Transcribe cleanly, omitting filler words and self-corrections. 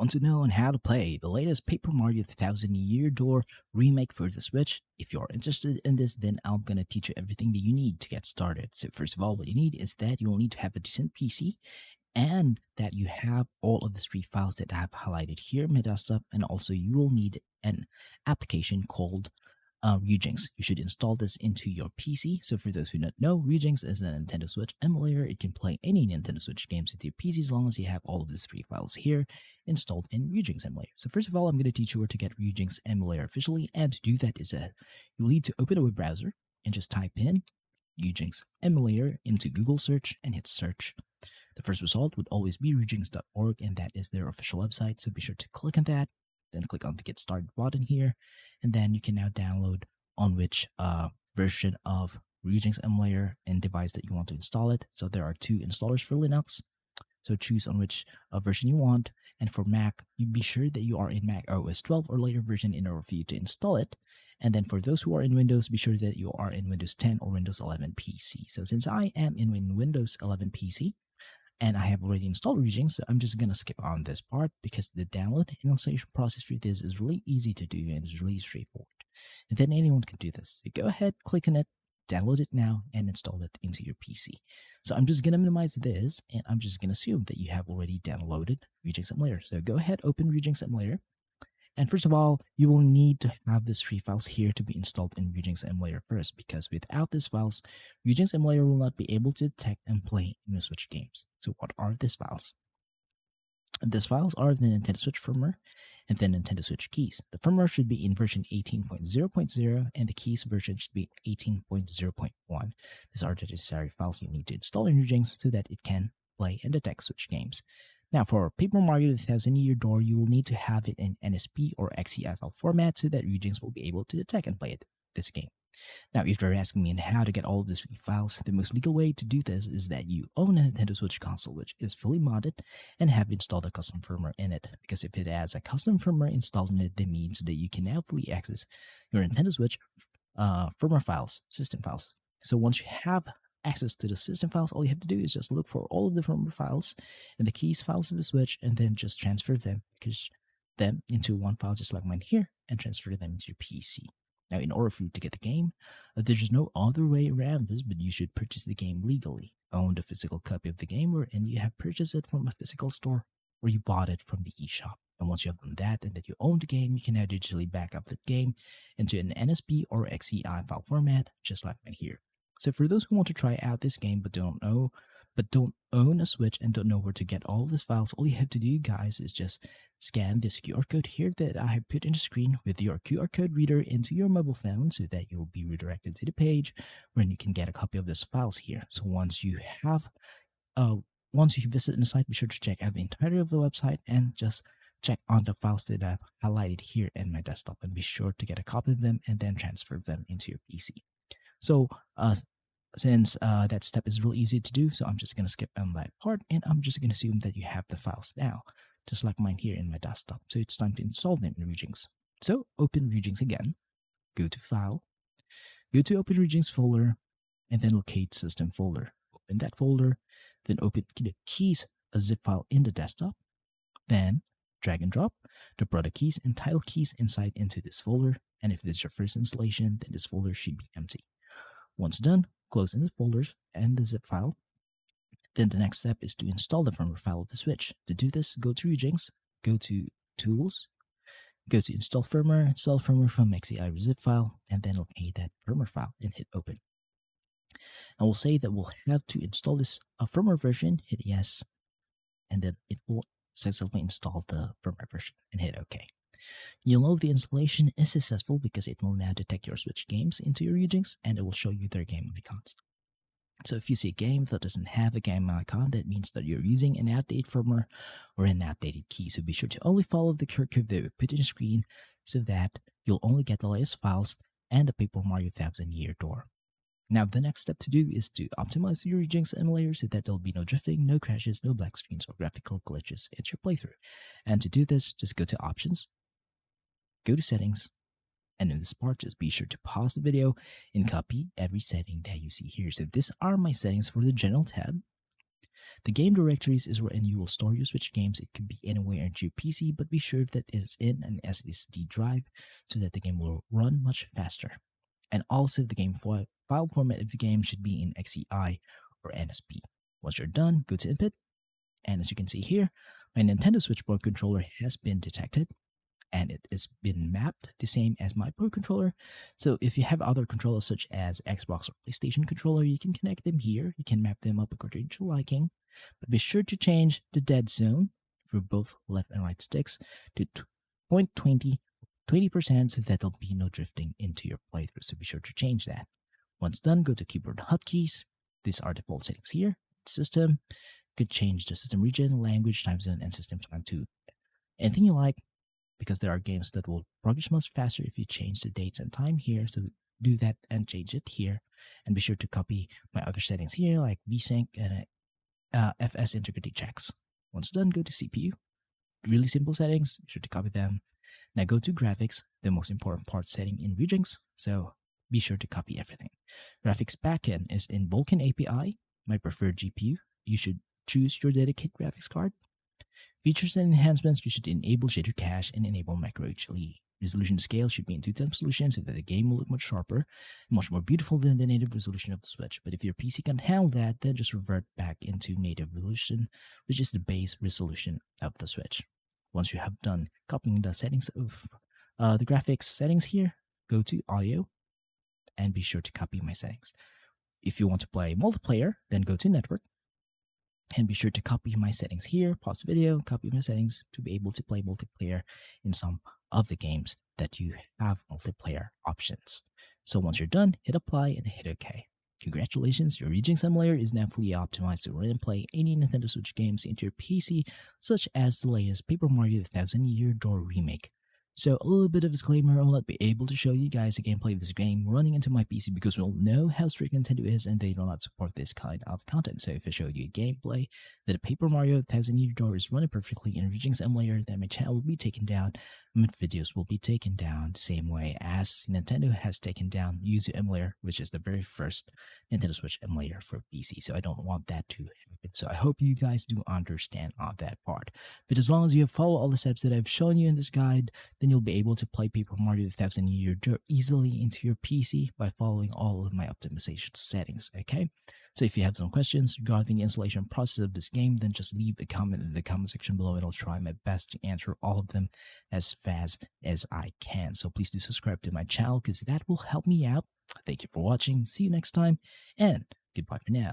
Want to know on how to play the latest Paper Mario the Thousand Year Door remake for the Switch? If you're interested in this, then I'm gonna teach you everything that you need to get started. So first of all, what you need is that you'll need to have a decent PC and that you have all of the three files that I have highlighted here in my desktop, and also you will need an application called Ryujinx. You should install this into your PC. So for those who don't know, Ryujinx is a Nintendo Switch emulator. It can play any Nintendo Switch games with your PC as long as you have all of these three files here installed in Ryujinx emulator. So first of all, I'm going to teach you where to get Ryujinx emulator officially, and to do that is you'll need to open a web browser and just type in Ryujinx emulator into Google search and hit search. The first result would always be ryujinx.org, and that is their official website, so be sure to click on that. Then click on the Get Started button here, and then you can now download on which version of Ryujinx emulator and device that you want to install it. So there are two installers for Linux, so choose on which version you want. And for Mac, you be sure that you are in MacOS 12 or later version in order for you to install it. And then for those who are in Windows, be sure that you are in Windows 10 or Windows 11 PC. So since I am in Windows 11 PC, and I have already installed Ryujinx, so I'm just going to skip on this part because the download and installation process for this is really easy to do and it's really straightforward. And then anyone can do this. So go ahead, click on it, download it now, and install it into your PC. So I'm just going to minimize this, and I'm just going to assume that you have already downloaded Ryujinx emulator. So go ahead, open Ryujinx emulator. And first of all, you will need to have these three files here to be installed in Ryujinx emulator first, because without these files, Ryujinx emulator will not be able to detect and play Nintendo Switch games. So what are these files? These files are the Nintendo Switch firmware and the Nintendo Switch keys. The firmware should be in version 18.0.0 and the keys version should be 18.0.1. These are the necessary files you need to install in Ryujinx so that it can play and detect Switch games. Now, for Paper Mario the Thousand Year Door, you will need to have it in NSP or XCI file format so that Ryujinx will be able to detect and play this game. Now, if you're asking me how to get all of these files, the most legal way to do this is that you own a Nintendo Switch console which is fully modded and have installed a custom firmware in it. Because if it has a custom firmware installed in it, that means that you can now fully access your Nintendo Switch firmware files, system files. So once you have access to the system files, all you have to do is just look for all of the firmware files and the keys files of the Switch, and then just transfer them into one file just like mine here, and transfer them into your PC. Now, in order for you to get the game, there's no other way around this, but you should purchase the game legally. Own the physical copy of the game, and you have purchased it from a physical store, or you bought it from the eShop. And once you have done that and that you own the game, you can now digitally back up the game into an NSP or XCI file format, just like mine here. So for those who want to try out this game but don't own a Switch and don't know where to get all of these files, all you have to do, guys, is just scan this QR code here that I have put in the screen with your QR code reader into your mobile phone so that you'll be redirected to the page where you can get a copy of these files here. So once you visit the site, be sure to check out the entirety of the website and just check on the files that I've highlighted here in my desktop, and be sure to get a copy of them and then transfer them into your PC. So since that step is really easy to do, so I'm just going to skip on that part, and I'm just going to assume that you have the files now, just like mine here in my desktop. So it's time to install them in Ryujinx. So open Ryujinx again, go to File, go to Open Ryujinx folder, and then locate System folder. Open that folder, then open the keys, a zip file in the desktop, then drag and drop the product keys and title keys inside into this folder, and if this is your first installation, then this folder should be empty. Once done, close in the folders and the zip file. Then the next step is to install the firmware file of the Switch. To do this, go to Ryujinx, go to Tools, go to Install Firmware from XCI zip file, and then locate that firmware file and hit Open. And we'll say that we'll have to install this firmware version, hit Yes, and then it will successfully install the firmware version and hit OK. You'll know the installation is successful because it will now detect your Switch games into your Ryujinx, and it will show you their game icons. So if you see a game that doesn't have a game icon, that means that you're using an outdated firmware or an outdated key. So be sure to only follow the QR code that we put in the screen so that you'll only get the latest files and the Paper Mario Thousand Year Door. Now, the next step to do is to optimize your Ryujinx emulator so that there'll be no drifting, no crashes, no black screens, or graphical glitches in your playthrough. And to do this, just go to Options, go to Settings, and in this part, just be sure to pause the video and copy every setting that you see here. So these are my settings for the General tab. The game directories is wherein you will store your Switch games. It could be anywhere into your PC, but be sure that it is in an SSD drive so that the game will run much faster. And also the game file format of the game should be in XEI or NSP. Once you're done, go to input, and as you can see here, my Nintendo Switch Pro controller has been detected and it has been mapped the same as my Pro controller. So if you have other controllers such as Xbox or PlayStation controller, you can connect them here. You can map them up according to your liking, but be sure to change the dead zone for both left and right sticks to 20% so that there'll be no drifting into your playthrough. So be sure to change that. Once done, go to keyboard hotkeys. These are default settings here. System, you could change the system region, language, time zone, and system time to anything you like, because there are games that will progress much faster if you change the dates and time here. So do that and change it here. And be sure to copy my other settings here like VSync and FS integrity checks. Once done, go to CPU. Really simple settings, be sure to copy them. Now go to graphics, the most important part setting in Ryujinx. So be sure to copy everything. Graphics backend is in Vulkan API, my preferred GPU. You should choose your dedicated graphics card. Features and enhancements, you should enable shader cache and enable macro HLE. Resolution scale should be in 2x resolution so that the game will look much sharper, much more beautiful than the native resolution of the Switch. But if your PC can't handle that, then just revert back into native resolution, which is the base resolution of the Switch. Once you have done copying the settings of the graphics settings here, go to audio and be sure to copy my settings. If you want to play multiplayer, then go to network and be sure to copy my settings here, pause the video, copy my settings to be able to play multiplayer in some of the games that you have multiplayer options. So once you're done, hit apply and hit OK. Congratulations, your Ryujinx emulator is now fully optimized to run and play any Nintendo Switch games into your PC, such as the latest Paper Mario The Thousand Year Door remake. So a little bit of disclaimer, I will not be able to show you guys a gameplay of this game running into my PC because we'll know how strict Nintendo is and they do not support this kind of content. So if I show you a gameplay that a Paper Mario 1000 Year Door is running perfectly in a Ryujinx emulator, then my channel will be taken down, my videos will be taken down the same way as Nintendo has taken down Yuzu emulator, which is the very first Nintendo Switch emulator for PC. So I don't want that to happen. So I hope you guys do understand on that part. But as long as you follow all the steps that I've shown you in this guide, then you'll be able to play Paper Mario The Thousand Year Door easily into your PC by following all of my optimization settings, okay? So if you have some questions regarding the installation process of this game, then just leave a comment in the comment section below and I'll try my best to answer all of them as fast as I can. So please do subscribe to my channel because that will help me out. Thank you for watching, see you next time, and goodbye for now.